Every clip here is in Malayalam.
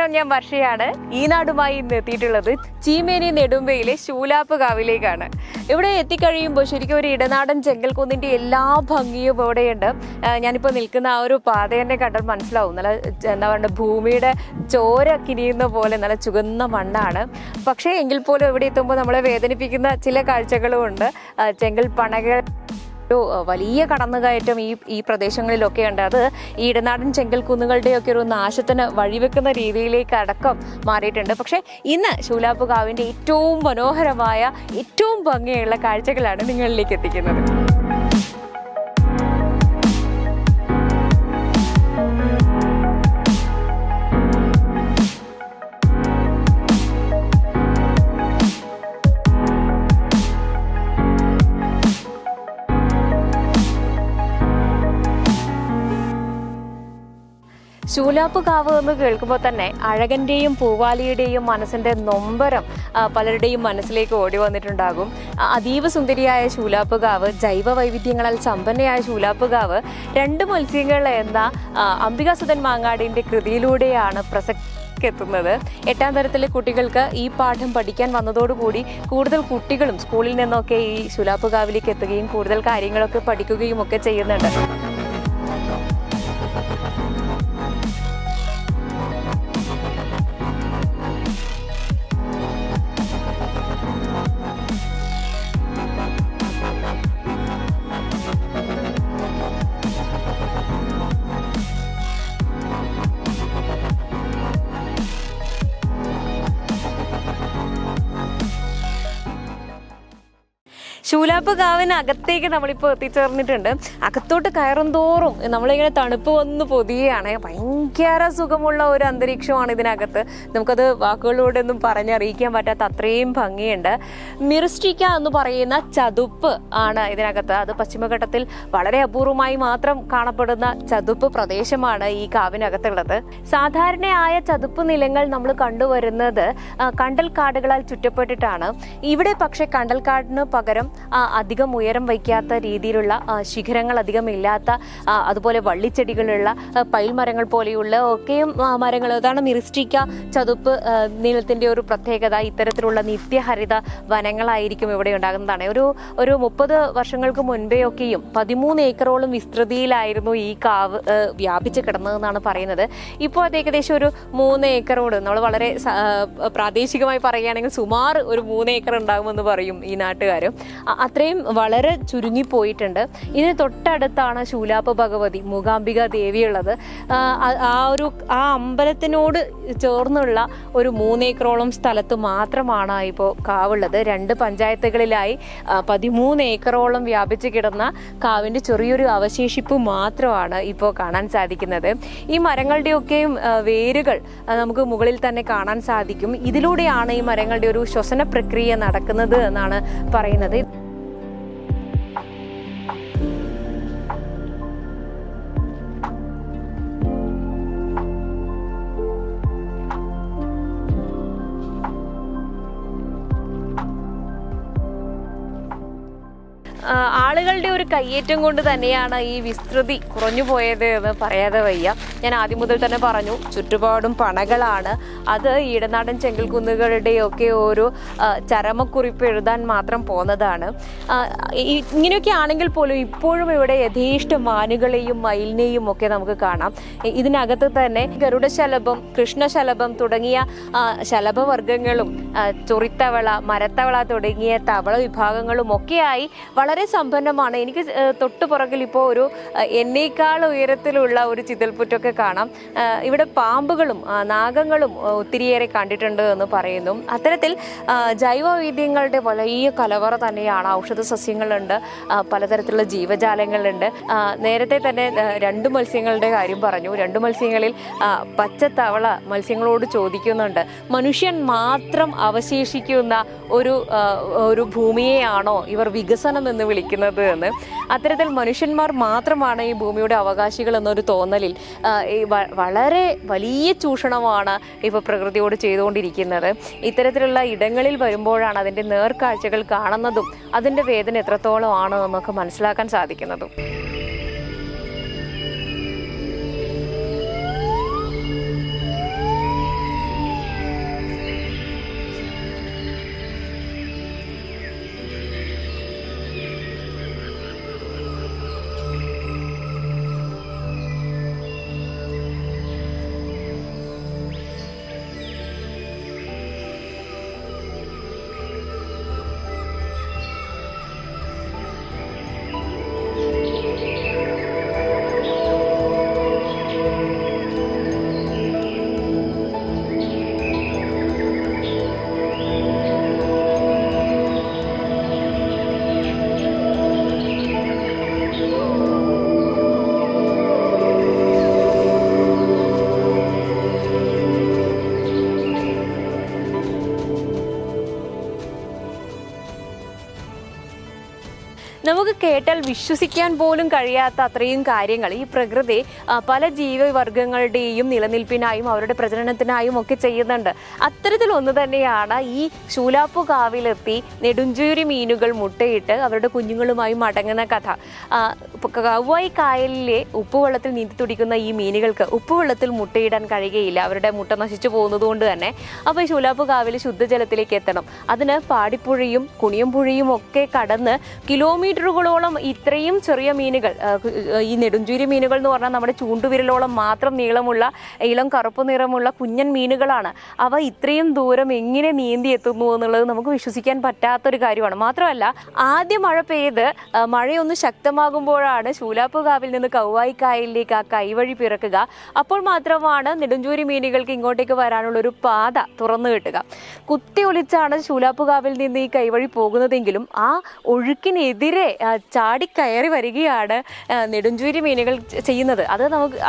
നമസ്കാരം, ഞാൻ വർഷയാണ്. ഈ നാടുമായി ഇന്ന് എത്തിയിട്ടുള്ളത് ചീമേനി നെടുമ്പയിലെ ശൂലാപ്പ് കാവിലേക്കാണ്. ഇവിടെ എത്തിക്കഴിയുമ്പോൾ ശരിക്കും ഒരു ഇടനാടൻ ചെങ്കൽക്കുന്നിൻ്റെ എല്ലാ ഭംഗിയും ഇവിടെയുണ്ട്. ഞാനിപ്പോൾ നിൽക്കുന്ന ആ ഒരു പാത തന്നെ കണ്ടാൽ മനസ്സിലാവും. നല്ല എന്താ പറയുക, ഭൂമിയുടെ ചോര കിനിയുന്ന പോലെ നല്ല ചുവന്ന മണ്ണാണ്. പക്ഷേ എങ്കിൽ പോലും ഇവിടെ എത്തുമ്പോൾ നമ്മളെ വേദനിപ്പിക്കുന്ന ചില കാഴ്ചകളും ഉണ്ട്. ചെങ്കൽ പണകൾ വലിയ കടന്നുകയറ്റം ഈ പ്രദേശങ്ങളിലൊക്കെ ഉണ്ട്. അത് ഈ ഇടനാടൻ ചെങ്കൽക്കുന്നുകളുടെയൊക്കെ ഒരു നാശത്തിന് വഴിവെക്കുന്ന രീതിയിലേക്ക് അടക്കം മാറിയിട്ടുണ്ട്. പക്ഷേ ഇന്ന് ശൂലാപ്പ് കാവിൻ്റെ ഏറ്റവും മനോഹരമായ ഏറ്റവും ഭംഗിയുള്ള കാഴ്ചകളാണ് നിങ്ങളിലേക്ക് എത്തിക്കുന്നത്. ശൂലാപ്പ് കാവ് എന്ന് കേൾക്കുമ്പോൾ തന്നെ അഴകൻ്റെയും പൂവാലിയുടെയും മനസ്സിൻ്റെ നൊമ്പരം പലരുടെയും മനസ്സിലേക്ക് ഓടി വന്നിട്ടുണ്ടാകും. അതീവ സുന്ദരിയായ ശൂലാപ്പ് കാവ്, ജൈവ വൈവിധ്യങ്ങളാൽ സമ്പന്നയായ ശൂലാപ്പ് കാവ്, രണ്ട് മത്സ്യങ്ങൾ എന്ന അംബികാസുധൻ മാങ്ങാടിൻ്റെ കൃതിയിലൂടെയാണ് എത്തുന്നത്. 8ാം തരത്തിലെ കുട്ടികൾക്ക് ഈ പാഠം പഠിക്കാൻ വന്നതോടുകൂടി കൂടുതൽ കുട്ടികളും സ്കൂളിൽ നിന്നൊക്കെ ഈ ശൂലാപ്പ് കാവിലേക്ക് എത്തുകയും കൂടുതൽ കാര്യങ്ങളൊക്കെ പഠിക്കുകയും ഒക്കെ ചെയ്യുന്നുണ്ട്. ശൂലാപ്പ് കാവിനകത്തേക്ക് നമ്മളിപ്പോൾ എത്തിച്ചേർന്നിട്ടുണ്ട്. അകത്തോട്ട് കയറും തോറും നമ്മളിങ്ങനെ തണുപ്പ് വന്ന് പൊതിയാണ്. ഭയങ്കര സുഖമുള്ള ഒരു അന്തരീക്ഷമാണ് ഇതിനകത്ത്. നമുക്കത് വാക്കുകളിലൂടെ ഒന്നും പറഞ്ഞറിയിക്കാൻ പറ്റാത്ത അത്രയും ഭംഗിയുണ്ട്. മിറിസ്റ്റിക്ക എന്ന് പറയുന്ന ചതുപ്പ് ആണ് ഇതിനകത്ത്. അത് പശ്ചിമഘട്ടത്തിൽ വളരെ അപൂർവമായി മാത്രം കാണപ്പെടുന്ന ചതുപ്പ് പ്രദേശമാണ് ഈ കാവിനകത്തുള്ളത്. സാധാരണയായ ചതുപ്പ് നിലങ്ങൾ നമ്മൾ കണ്ടുവരുന്നത് കണ്ടൽ കാടുകളാൽ ചുറ്റപ്പെട്ടിട്ടാണ്. ഇവിടെ പക്ഷേ കണ്ടൽക്കാടിന് പകരം അധികം ഉയരം വയ്ക്കാത്ത രീതിയിലുള്ള ശിഖരങ്ങൾ അധികം ഇല്ലാത്ത, അതുപോലെ വള്ളിച്ചെടികളുള്ള പൈൽമരങ്ങൾ പോലെയുള്ള ഒക്കെയും മരങ്ങൾ. അതാണ് മിറിസ്റ്റിക്ക ചതുപ്പ് നീളത്തിൻ്റെ ഒരു പ്രത്യേകത. ഇത്തരത്തിലുള്ള നിത്യഹരിത വനങ്ങളായിരിക്കും ഇവിടെ ഉണ്ടാകുന്നതാണ്. ഒരു 30 വർഷങ്ങൾക്ക് മുൻപേയൊക്കെയും 13 ഏക്കറോളം വിസ്തൃതിയിലായിരുന്നു ഈ കാവ് വ്യാപിച്ച് കിടന്നതെന്നാണ് പറയുന്നത്. ഇപ്പോൾ അത് ഏകദേശം ഒരു 3 ഏക്കറോട്, നമ്മൾ വളരെ പ്രാദേശികമായി പറയുകയാണെങ്കിൽ സുമാർ ഒരു 3 ഏക്കർ ഉണ്ടാകുമെന്ന് പറയും ഈ നാട്ടുകാർ. അത്രയും വളരെ ചുരുങ്ങിപ്പോയിട്ടുണ്ട്. ഇതിന് തൊട്ടടുത്താണ് ശൂലാപ്പ് ഭഗവതി മൂകാംബിക ദേവിയുള്ളത്. ആ അമ്പലത്തിനോട് ചേർന്നുള്ള ഒരു 3 ഏക്കറോളം സ്ഥലത്ത് മാത്രമാണ് ഇപ്പോൾ കാവുള്ളത്. 2 പഞ്ചായത്തുകളിലായി 13 ഏക്കറോളം വ്യാപിച്ച് കിടന്ന കാവിൻ്റെ ചെറിയൊരു അവശേഷിപ്പ് മാത്രമാണ് ഇപ്പോൾ കാണാൻ സാധിക്കുന്നത്. ഈ മരങ്ങളുടെയൊക്കെയും വേരുകൾ നമുക്ക് മുകളിൽ തന്നെ കാണാൻ സാധിക്കും. ഇതിലൂടെയാണ് ഈ മരങ്ങളുടെ ഒരു ശ്വസന പ്രക്രിയ നടക്കുന്നത് എന്നാണ് പറയുന്നത്. ആളുകളുടെ ഒരു കയ്യേറ്റം കൊണ്ട് തന്നെയാണ് ഈ വിസ്തൃതി കുറഞ്ഞു പോയത് എന്ന് പറയാതെ വയ്യ. ഞാൻ ആദ്യം മുതൽ തന്നെ പറഞ്ഞു, ചുറ്റുപാടും പണകളാണ്. അത് ഇടനാടൻ ചെങ്കൽക്കുന്നുകളുടെയൊക്കെ ഒരു ചരമക്കുറിപ്പ് എഴുതാൻ മാത്രം പോന്നതാണ്. ഇങ്ങനെയൊക്കെ ആണെങ്കിൽ പോലും ഇപ്പോഴും ഇവിടെ യഥേഷ്ടം മാനുകളെയും മയിലിനെയും ഒക്കെ നമുക്ക് കാണാം. ഇതിനകത്ത് തന്നെ ഗരുഡശലഭം, കൃഷ്ണശലഭം തുടങ്ങിയ ശലഭവർഗ്ഗങ്ങളും ചൊറിത്തവള, മരത്തവള തുടങ്ങിയ തവള വിഭാഗങ്ങളും ഒക്കെയായി വളരെ സമ്പന്നമാണ്. എനിക്ക് തൊട്ടു പുറകിൽ ഇപ്പോൾ ഒരു എന്നേക്കാൾ ഉയരത്തിലുള്ള ഒരു ചിതൽപുറ്റൊക്കെ കാണാം. ഇവിടെ പാമ്പുകളും നാഗങ്ങളും ഒത്തിരിയേറെ കണ്ടിട്ടുണ്ട് എന്ന് പറയുന്നു. അത്തരത്തിൽ ജൈവവൈവിധ്യങ്ങളുടെ വലിയ കലവറ തന്നെയാണ്. ഔഷധ സസ്യങ്ങളുണ്ട്, പലതരത്തിലുള്ള ജീവജാലങ്ങളുണ്ട്. നേരത്തെ തന്നെ 2 മത്സ്യങ്ങളുടെ കാര്യം പറഞ്ഞു. 2 മത്സ്യങ്ങളിൽ പച്ചത്തവള മത്സ്യങ്ങളോട് ചോദിക്കുന്നുണ്ട്, മനുഷ്യൻ മാത്രം അവശേഷിക്കുന്ന ഒരു ഭൂമിയെയാണോ ഇവർ വികസനം എന്ന് വിളിക്കുന്നത് എന്ന്. അത്തരത്തിൽ മനുഷ്യന്മാർ മാത്രമാണ് ഈ ഭൂമിയുടെ അവകാശികൾ എന്നൊരു തോന്നലിൽ വളരെ വലിയ ചൂഷണമാണ് ഇപ്പോൾ പ്രകൃതിയോട് ചെയ്തുകൊണ്ടിരിക്കുന്നത്. ഇത്തരത്തിലുള്ള ഇടങ്ങളിൽ വരുമ്പോഴാണ് അതിൻ്റെ നേർക്കാഴ്ചകൾ കാണുന്നതും അതിൻ്റെ വേദന എത്രത്തോളം ആണ് എന്നൊക്കെ മനസ്സിലാക്കാൻ സാധിക്കുന്നതും. നമുക്ക് കേട്ടാൽ വിശ്വസിക്കാൻ പോലും കഴിയാത്ത അത്രയും കാര്യങ്ങൾ ഈ പ്രകൃതി പല ജീവിവർഗങ്ങളുടെയും നിലനിൽപ്പിനായും അവരുടെ പ്രജനനത്തിനായും ഒക്കെ ചെയ്യുന്നുണ്ട്. അത്തരത്തിലൊന്ന് തന്നെയാണ് ഈ ശൂലാപ്പു കാവിലെത്തി നെടുഞ്ചൂരി മീനുകൾ മുട്ടയിട്ട് അവരുടെ കുഞ്ഞുങ്ങളുമായി മടങ്ങുന്ന കഥ. കവ്വായി കായലിലെ ഉപ്പുവെള്ളത്തിൽ നീന്തി തുടിക്കുന്ന ഈ മീനുകൾക്ക് ഉപ്പുവെള്ളത്തിൽ മുട്ടയിടാൻ കഴിയുകയില്ല, അവരുടെ മുട്ട നശിച്ചു പോകുന്നത് കൊണ്ട് തന്നെ. അപ്പോൾ ഈ ശൂലാപ്പു കാവിൽ ശുദ്ധജലത്തിലേക്ക് എത്തണം. അതിന് പാടിപ്പുഴയും കുണിയമ്പുഴയും ഒക്കെ കടന്ന് കിലോമീറ്ററുകളോളം ഇത്രയും ചെറിയ മീനുകൾ, ഈ നെടുഞ്ചൂരി മീനുകൾ എന്ന് പറഞ്ഞാൽ നമ്മുടെ ചൂണ്ടുവിരലോളം മാത്രം നീളമുള്ള ഇളം കറുപ്പ് നിറമുള്ള കുഞ്ഞൻ മീനുകളാണ്. അവ ഇത്രയും ദൂരം എങ്ങനെ നീന്തി എത്തുന്നു എന്നുള്ളത് നമുക്ക് വിശ്വസിക്കാൻ പറ്റാത്തൊരു കാര്യമാണ്. മാത്രമല്ല, ആദ്യ മഴ പെയ്ത് മഴയൊന്ന് ശക്തമാകുമ്പോഴാണ് ശൂലാപ്പു കാവിൽ നിന്ന് കവ്വായി കായലിലേക്ക് ആ കൈവഴി പിറക്കുക. അപ്പോൾ മാത്രമാണ് നെടുഞ്ചൂരി മീനുകൾക്ക് ഇങ്ങോട്ടേക്ക് വരാനുള്ള ഒരു പാത തുറന്നു കിട്ടുക. കുത്തി ഒലിച്ചാണ് ശൂലാപ്പു കാവിൽ നിന്ന് ഈ കൈവഴി പോകുന്നതെങ്കിലും ആ ഒഴുക്കിനെതിരെ ചാടിക്കയറി വരികയാണ് നെടുഞ്ചൂരി മീനുകൾ ചെയ്യുന്നത്.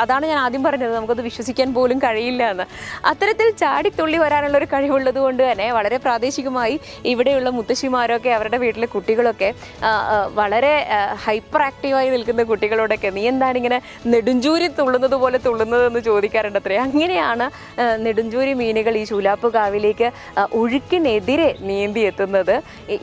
അതാണ് ഞാൻ ആദ്യം പറഞ്ഞത്, നമുക്കത് വിശ്വസിക്കാൻ പോലും കഴിയില്ല എന്ന്. അത്തരത്തിൽ ചാടിത്തുള്ളി വരാനുള്ള ഒരു കഴിവുള്ളത് കൊണ്ട് തന്നെ വളരെ പ്രാദേശികമായി ഇവിടെയുള്ള മുത്തശ്ശിമാരൊക്കെ അവരുടെ വീട്ടിലെ കുട്ടികളൊക്കെ വളരെ ഹൈപ്പർ ആക്റ്റീവായി നിൽക്കുന്ന കുട്ടികളോടൊക്കെ നീ എന്താണ് ഇങ്ങനെ നെടുഞ്ചൂരി തുള്ളുന്നത് പോലെ തുള്ളുന്നതെന്ന് ചോദിക്കാറുണ്ട് അത്രേ. അങ്ങനെയാണ് നെടുഞ്ചൂരി മീനുകൾ ഈ ശൂലാപ്പു കാവിലേക്ക് ഒഴുക്കിനെതിരെ നീന്തി എത്തുന്നത്.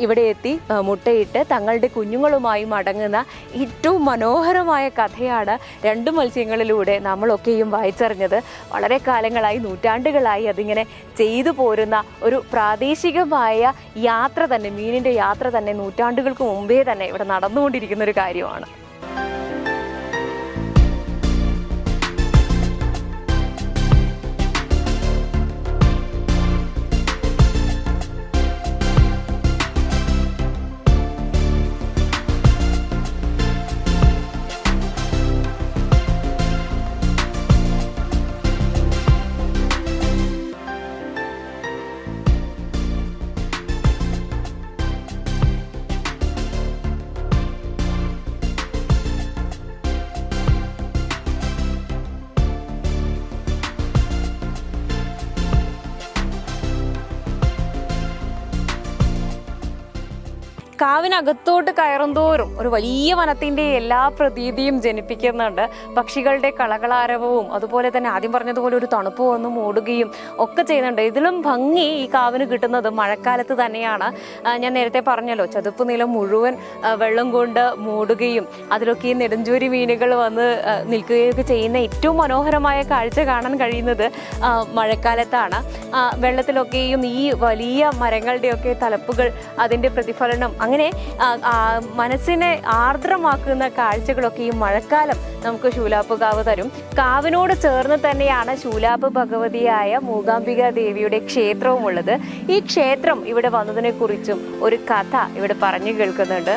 ഇവിടെ എത്തി മുട്ടയിട്ട് തങ്ങളുടെ കുഞ്ഞുങ്ങളുമായി മടങ്ങുന്ന ഏറ്റവും മനോഹരമായ കഥയാണ് രണ്ട് മത്സ്യങ്ങളിലൂടെ നമ്മളൊക്കെയും വായിച്ചറിഞ്ഞത്. വളരെ കാലങ്ങളായി, നൂറ്റാണ്ടുകളായി അതിങ്ങനെ ചെയ്തു പോരുന്ന ഒരു പ്രാദേശികമായ യാത്ര തന്നെ, മീനിൻ്റെ യാത്ര തന്നെ നൂറ്റാണ്ടുകൾക്ക് മുമ്പേ തന്നെ ഇവിടെ നടന്നുകൊണ്ടിരിക്കുന്ന ഒരു കാര്യമാണ്. കാവിനകത്തോട്ട് കയറും തോറും ഒരു വലിയ വനത്തിൻ്റെ എല്ലാ പ്രതീതിയും ജനിപ്പിക്കുന്നുണ്ട്. പക്ഷികളുടെ കളകളാരവവും അതുപോലെ തന്നെ ആദ്യം പറഞ്ഞതുപോലെ ഒരു തണുപ്പ് വന്ന് മൂടുകയും ഒക്കെ ചെയ്യുന്നുണ്ട്. ഇതിലും ഭംഗി ഈ കാവിന് കിട്ടുന്നത് മഴക്കാലത്ത് തന്നെയാണ്. ഞാൻ നേരത്തെ പറഞ്ഞല്ലോ, ചതുപ്പ് നിലം മുഴുവൻ വെള്ളം കൊണ്ട് മൂടുകയും അതിലൊക്കെ ഈ നെടുഞ്ചൂരി മീനുകൾ വന്ന് നിൽക്കുകയൊക്കെ ചെയ്യുന്ന ഏറ്റവും മനോഹരമായ കാഴ്ച കാണാൻ കഴിയുന്നത് മഴക്കാലത്താണ്. വെള്ളത്തിലൊക്കെയും ഈ വലിയ മരങ്ങളുടെയൊക്കെ തലപ്പുകൾ, അതിൻ്റെ പ്രതിഫലനം, അങ്ങനെ മനസ്സിനെ ആർദ്രമാക്കുന്ന കാഴ്ചകളൊക്കെ ഈ മഴക്കാലം നമുക്ക് ശൂലാപ്പ് കാവ് തരും. കാവിനോട് ചേർന്ന് തന്നെയാണ് ശൂലാപ്പ് ഭഗവതിയായ മൂകാംബിക ദേവിയുടെ ക്ഷേത്രവും ഉള്ളത്. ഈ ക്ഷേത്രം ഇവിടെ വന്നതിനെ കുറിച്ചും ഒരു കഥ ഇവിടെ പറഞ്ഞു കേൾക്കുന്നുണ്ട്.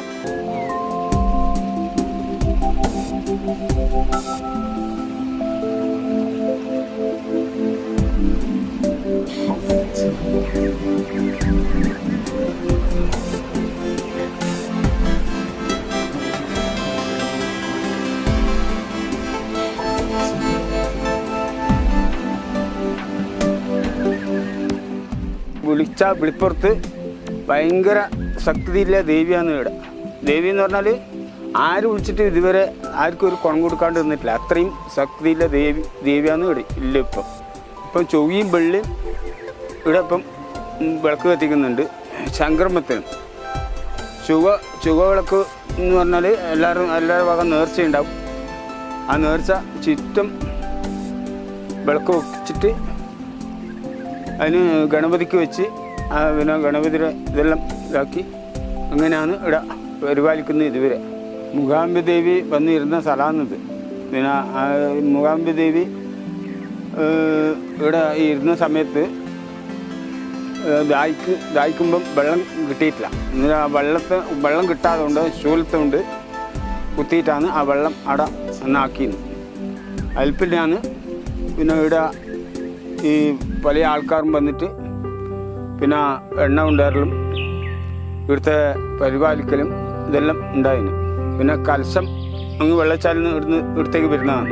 വിളിച്ച വിളിപ്പുറത്ത് ഭയങ്കര ശക്തിയില്ല ദേവിയാണ് ഇവിടെ. ദേവി എന്ന് പറഞ്ഞാൽ ആര് വിളിച്ചിട്ട് ഇതുവരെ ആർക്കും ഒരു കുണം കൊടുക്കാണ്ട് നിന്നിട്ടില്ല. അത്രയും ശക്തിയില്ല ദേവിയാണ് ഇവിടെ ഇല്ല. ഇപ്പം ചൊവ്വയും വെള്ളിയും ഇവിടെ ഇപ്പം വിളക്ക് കത്തിക്കുന്നുണ്ട്. സംക്രമത്തിനും ചുവ വിളക്ക് എന്ന് പറഞ്ഞാൽ എല്ലാവരുടെ ഭാഗം നേർച്ചയുണ്ടാവും. ആ നേർച്ച ചുറ്റും വിളക്ക് വെച്ചിട്ട് അതിന് ഗണപതിക്ക് വെച്ച് പിന്നെ ഗണപതിയുടെ ഇതെല്ലാം ഇതാക്കി അങ്ങനെയാണ് ഇവിടെ പരിപാലിക്കുന്നത്. ഇതുവരെ മൂകാംബി ദേവി വന്നിരുന്ന സ്ഥലമാണിത്. പിന്നെ മൂകാംബി ദേവി ഇവിടെ ഇരുന്ന സമയത്ത് ദാഹിക്കുമ്പം വെള്ളം കിട്ടിയിട്ടില്ല. എന്നിട്ട് ആ വെള്ളം കിട്ടാതെ കൊണ്ട് ശൂലത്തുകൊണ്ട് കുത്തിയിട്ടാണ് ആ വെള്ളം അവിടെ അന്നാക്കിയത്. അതിൽ പിന്നെയാണ് പിന്നെ ഇവിടെ ഈ പല ആൾക്കാരും വന്നിട്ട് പിന്നെ എണ്ണ ഉണ്ടാകലും ഇവിടുത്തെ പരിപാലിക്കലും ഇതെല്ലാം ഉണ്ടായിരുന്നു. പിന്നെ കലശം അങ്ങ് വെള്ളച്ചാലിൽ നിന്ന് ഇവിടത്തേക്ക് വരുന്നതാണ്.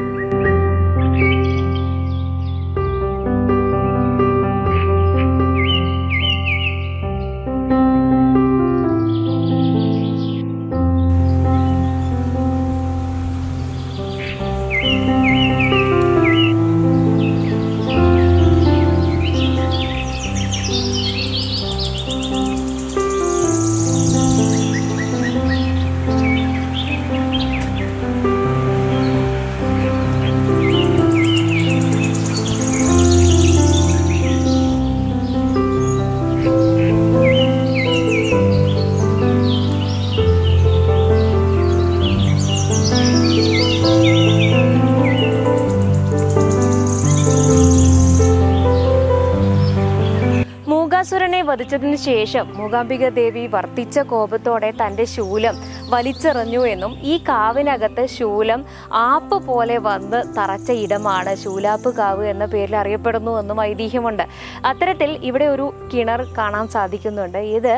മൂകാസുരനെ വധിച്ചതിന് ശേഷം മൂകാംബിക ദേവി വർദ്ധിച്ച കോപത്തോടെ തൻ്റെ ശൂലം വലിച്ചെറിഞ്ഞു എന്നും ഈ കാവിനകത്ത് ശൂലം ആപ്പ് പോലെ വന്ന് തറച്ച ഇടമാണ് ശൂലാപ്പ് കാവ് എന്ന പേരിൽ അറിയപ്പെടുന്നു എന്നും ഐതിഹ്യമുണ്ട്. അത്തരത്തിൽ ഇവിടെ ഒരു കിണർ കാണാൻ സാധിക്കുന്നുണ്ട്. ഇത്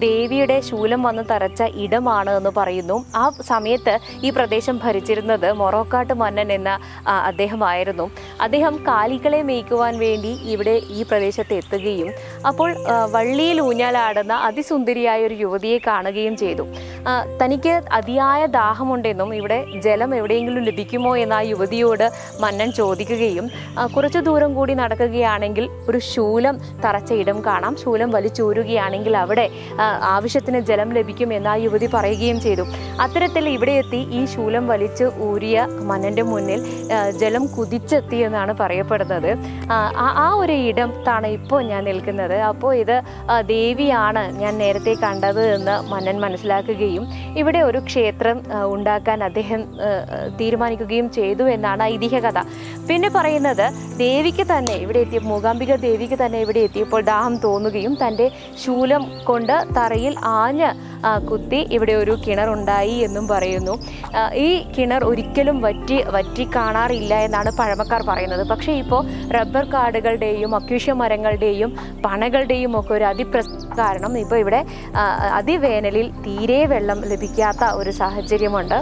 ദേവിയുടെ ശൂലം വന്ന് തറച്ച ഇടമാണ് എന്ന് പറയുന്നു. ആ സമയത്ത് ഈ പ്രദേശം ഭരിച്ചിരുന്നത് മൊറോക്കാട്ട് മന്നൻ എന്ന അദ്ദേഹമായിരുന്നു. അദ്ദേഹം കാലികളെ മേയ്ക്കുവാൻ വേണ്ടി ഇവിടെ ഈ പ്രദേശത്ത് എത്തുകയും അപ്പോൾ വള്ളിയിൽ ഊഞ്ഞാലാടുന്ന അതിസുന്ദരിയായ ഒരു യുവതിയെ കാണുകയും ചെയ്തു. തനിക്ക് അതിയായ ദാഹമുണ്ടെന്നും ഇവിടെ ജലം എവിടെയെങ്കിലും ലഭിക്കുമോ എന്ന് ആ യുവതിയോട് മന്നൻ ചോദിക്കുകയും കുറച്ചു ദൂരം കൂടി നടക്കുകയാണെങ്കിൽ ഒരു ശൂലം തറച്ച ഇടം കാണാം, ശൂലം വലിച്ചൂരുകയാണെങ്കിൽ അവിടെ ആവശ്യത്തിന് ജലം ലഭിക്കും എന്ന് ആ യുവതി പറയുകയും ചെയ്തു. അത്തരത്തിൽ ഇവിടെ എത്തി ഈ ശൂലം വലിച്ച് ഊരിയ മന്നൻ്റെ മുന്നിൽ ജലം കുതിച്ചെത്തി എന്നാണ് പറയപ്പെടുന്നത്. ആ ഒരു ഇടത്താണ് ഇപ്പോൾ ഞാൻ നിൽക്കുന്നത്. അപ്പോൾ ഇത് ദേവിയാണ് ഞാൻ നേരത്തെ കണ്ടത് എന്ന് മന്നൻ മനസ്സിലാക്കുകയും ഇവിടെ ഒരു ക്ഷേത്രം ഉണ്ടാക്കാൻ അദ്ദേഹം തീരുമാനിക്കുകയും ചെയ്തു എന്നാണ് ഐതിഹ്യ കഥ. പിന്നെ പറയുന്നത് ദേവിക്ക് തന്നെ ഇവിടെ എത്തിയ മൂകാംബിക ദേവിക്ക് തന്നെ ഇവിടെ എത്തിയപ്പോൾ ദാഹം തോന്നുകയും തൻ്റെ ശൂലം കൊണ്ട് തറയിൽ ആഞ്ഞ് കുത്തി ഇവിടെ ഒരു കിണറുണ്ടായി എന്നും പറയുന്നു. ഈ കിണർ ഒരിക്കലും വറ്റി കാണാറില്ല എന്നാണ് പഴമക്കാർ പറയുന്നത്. പക്ഷേ ഇപ്പോൾ റബ്ബർ കാടുകളുടെയും അക്വേഷ്യ മരങ്ങളുടെയും പണകളുടെയും ഒക്കെ ഒരു കാരണം ഇപ്പോൾ ഇവിടെ അതിവേനലിൽ തീരെ വെള്ളം ലഭിക്കാത്ത ഒരു സാഹചര്യമുണ്ട്.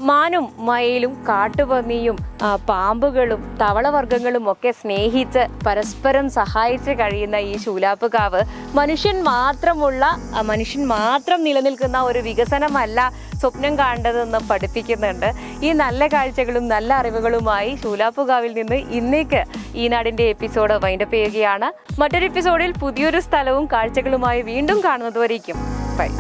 മാനും മയിലും കാട്ടുപന്നിയും പാമ്പുകളും തവളവർഗ്ഗങ്ങളും ഒക്കെ സ്നേഹിച്ച് പരസ്പരം സഹായിച്ച് കഴിയുന്ന ഈ ശൂലാപ്പ് കാവ് മനുഷ്യൻ മാത്രം നിലനിൽക്കുന്ന ഒരു വികസനമല്ല സ്വപ്നം കാണേണ്ടതെന്ന് പഠിപ്പിക്കുന്നുണ്ട്. ഈ നല്ല കാഴ്ചകളും നല്ല അറിവുകളുമായി ശൂലാപ്പുകാവിൽ നിന്ന് ഇന്നേക്ക് ഈ നാടിൻ്റെ എപ്പിസോഡ് വൈൻഡപ്പ് ചെയ്യുകയാണ്. മറ്റൊരു എപ്പിസോഡിൽ പുതിയൊരു സ്ഥലവും കാഴ്ചകളുമായി വീണ്ടും കാണുന്നതുവരേക്കും ബൈ.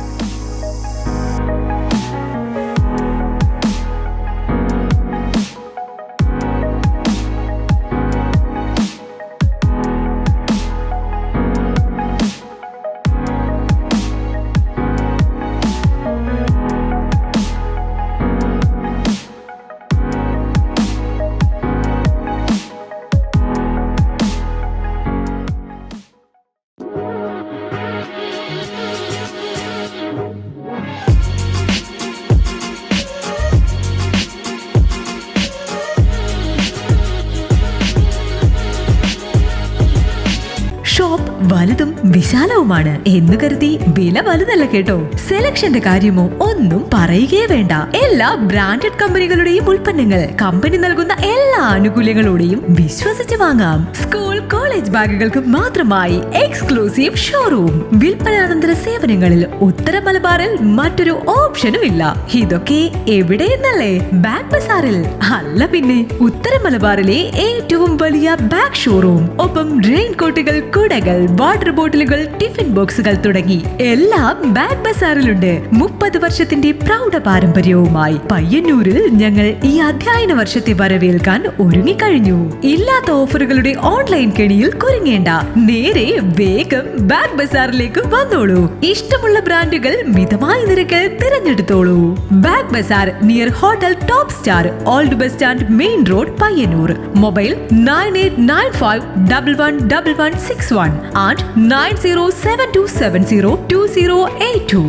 ഷോപ്പ് വലുതും വിശാലവുമാണ് എന്ന് കരുതി വില വലുതല്ല കേട്ടോ. സെലക്ഷന്റെ കാര്യമോ ഒന്നും പറയുകയേ വേണ്ട. എല്ലാ ബ്രാൻഡഡ് കമ്പനികളുടെയും ഉൽപ്പന്നങ്ങൾ കമ്പനി നൽകുന്ന എല്ലാ ആനുകൂല്യങ്ങളോടെയും വിശ്വസിച്ച് വാങ്ങാം. സ്കൂൾ കോളേജ് ബാഗുകൾക്ക് മാത്രമായി എക്സ്ക്ലൂസീവ് ഷോറൂം. വിൽപ്പനാനന്തര സേവനങ്ങളിൽ ഉത്തര മലബാറിൽ മറ്റൊരു ഓപ്ഷനും ഇല്ല. ഇതൊക്കെ എവിടെയെന്നല്ലേ? ബാഗ് ബസാറിൽ. അല്ല പിന്നെ, ഉത്തര മലബാറിലെ ഏറ്റവും വലിയ ബാഗ് ഷോറൂം. ഒപ്പം റെയിൻകോട്ടുകൾ, കുടകൾ, വാട്ടർ ബോട്ടിലുകൾ, ടിഫിൻ ബോക്സുകൾ തുടങ്ങി എല്ലാം ബാഗ് ബസാറിലുണ്ട്. 30 വർഷത്തിന്റെ പ്രൗഢ പാരമ്പര്യവുമായി പയ്യന്നൂരിൽ ഞങ്ങൾ ഈ അധ്യയന വർഷത്തെ വരവേൽക്കാൻ ഒരുങ്ങിക്കഴിഞ്ഞു. ഇല്ലാത്ത ഓഫറുകളുടെ ഓൺലൈൻ കെണിയിൽ കുരുങ്ങേണ്ട. നേരെ വേഗം ബാഗ് ബസാറിലേക്ക് വന്നോളൂ. ഇഷ്ടമുള്ള ബ്രാൻഡുകൾ മിതമായ നിരക്കിൽ തിരഞ്ഞെടുത്തോളൂ. Bag bazaar near hotel top star, old bus stand, main road, Payyanur. Mobile 9895111161 and 9072702082.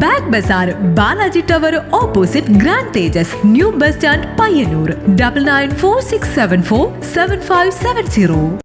Bag Bazaar, Balaji Tower opposite Grand Tejas, New Bus Stand, Payyanur. 9946747570.